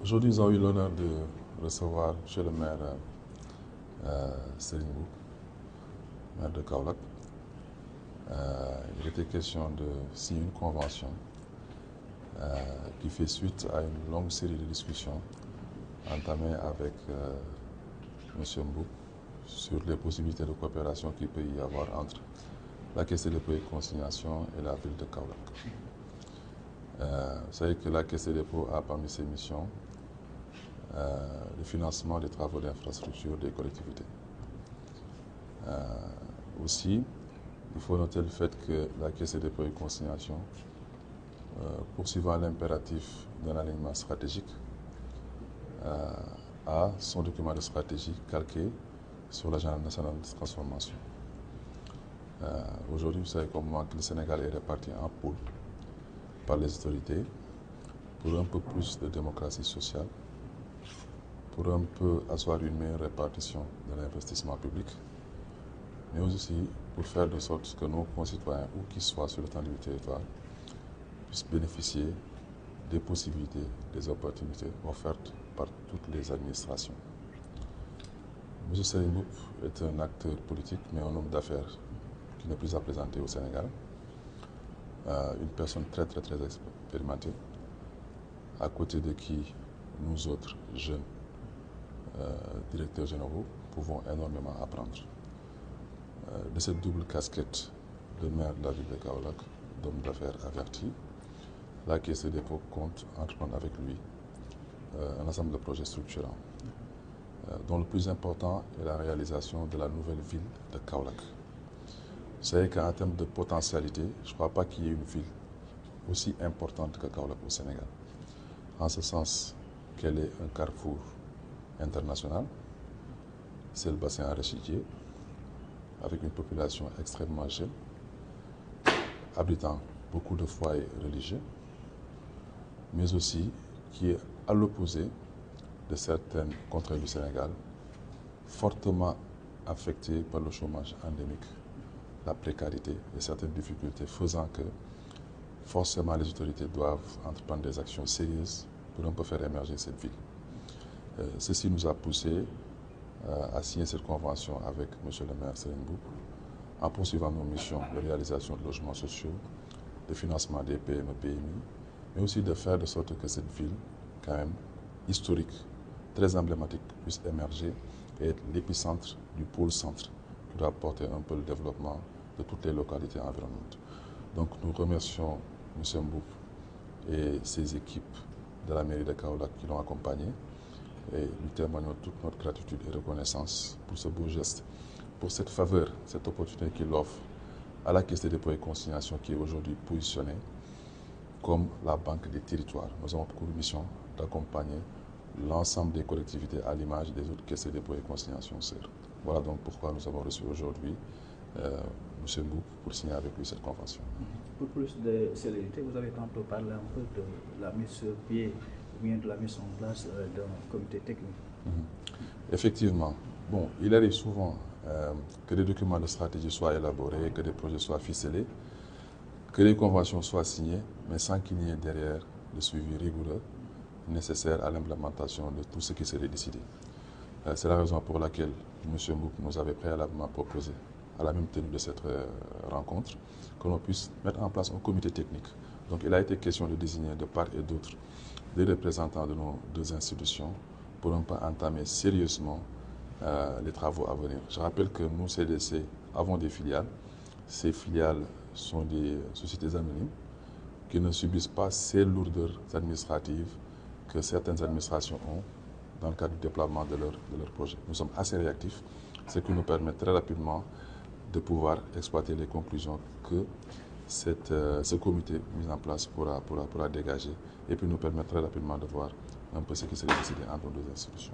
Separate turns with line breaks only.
Aujourd'hui, nous avons eu l'honneur de recevoir M. le maire Serigne Mboup, maire de Kaolack. Il était question de signer une convention qui fait suite à une longue série de discussions entamées avec M. Mboup sur les possibilités de coopération qu'il peut y avoir entre la Caisse des dépôts et consignation et la ville de Kaolack. Vous savez que la Caisse des dépôts a parmi ses missions le financement des travaux d'infrastructure des collectivités. Aussi, il faut noter le fait que la Caisse des dépôts et consignation, poursuivant l'impératif d'un alignement stratégique, a son document de stratégie calqué sur l'agenda national de transformation. Aujourd'hui, vous savez comme moi que le Sénégal est réparti en pôles par les autorités pour un peu plus de démocratie sociale, pour un peu asseoir une meilleure répartition de l'investissement public, mais aussi pour faire de sorte que nos concitoyens, où qu'ils soient sur le temps du territoire, puissent bénéficier des possibilités, des opportunités offertes par toutes les administrations. M. Serigne Mboup est un acteur politique, mais un homme d'affaires qui n'est plus à présenter au Sénégal. Une personne très expérimentée, à côté de qui nous autres jeunes directeurs généraux pouvons énormément apprendre. De cette double casquette de maire de la ville de Kaolack, d'homme d'affaires averti, la Caisse des dépôts compte entreprendre avec lui un ensemble de projets structurants, dont le plus important est la réalisation de la nouvelle ville de Kaolack. Vous savez qu'en termes de potentialité, je ne crois pas qu'il y ait une ville aussi importante que Kaolack au Sénégal, en ce sens qu'elle est un carrefour international, c'est le bassin arachidier, avec une population extrêmement jeune, abritant beaucoup de foyers religieux, mais aussi qui est à l'opposé de certaines contrées du Sénégal, fortement affectées par le chômage endémique, la précarité et certaines difficultés, faisant que forcément les autorités doivent entreprendre des actions sérieuses pour un peu faire émerger cette ville. Ceci nous a poussé à signer cette convention avec M. le maire Serigne Mboup, en poursuivant nos missions de réalisation de logements sociaux, de financement des PME, PMI, mais aussi de faire de sorte que cette ville, quand même historique, très emblématique, puisse émerger et être l'épicentre du pôle centre qui doit porter un peu le développement de toutes les localités environnantes. Donc nous remercions M. Mboup et ses équipes de la mairie de Kaolack qui l'ont accompagné et lui témoignons toute notre gratitude et reconnaissance pour ce beau geste, pour cette faveur, cette opportunité qu'il offre à la Caisse des dépôts et consignation qui est aujourd'hui positionnée comme la banque des territoires. Nous avons pour mission d'accompagner l'ensemble des collectivités à l'image des autres caisses des dépôts et consignations sœurs. Voilà donc pourquoi nous avons reçu aujourd'hui M. Mboup pour signer avec lui cette convention.
Pour plus de célérité, vous avez tantôt parlé un peu de la mise sur pied ou bien de la mise en place d'un comité technique.
Effectivement. Bon, il arrive souvent que des documents de stratégie soient élaborés, que des projets soient ficelés, que des conventions soient signées, mais sans qu'il n'y ait derrière le suivi rigoureux nécessaire à l'implémentation de tout ce qui serait décidé. C'est la raison pour laquelle M. Mboup nous avait préalablement proposé, à la même tenue de cette rencontre, que l'on puisse mettre en place un comité technique. Donc il a été question de désigner de part et d'autre des représentants de nos deux institutions pour un peu entamer sérieusement les travaux à venir. Je rappelle que nous, CDC, avons des filiales. Ces filiales sont des sociétés anonymes qui ne subissent pas ces lourdeurs administratives que certaines administrations ont dans le cadre du déploiement de leur projet. Nous sommes assez réactifs, ce qui nous permet très rapidement de pouvoir exploiter les conclusions que ce comité mis en place pourra dégager et puis nous permettre très rapidement de voir un peu ce qui s'est décidé entre nos deux institutions.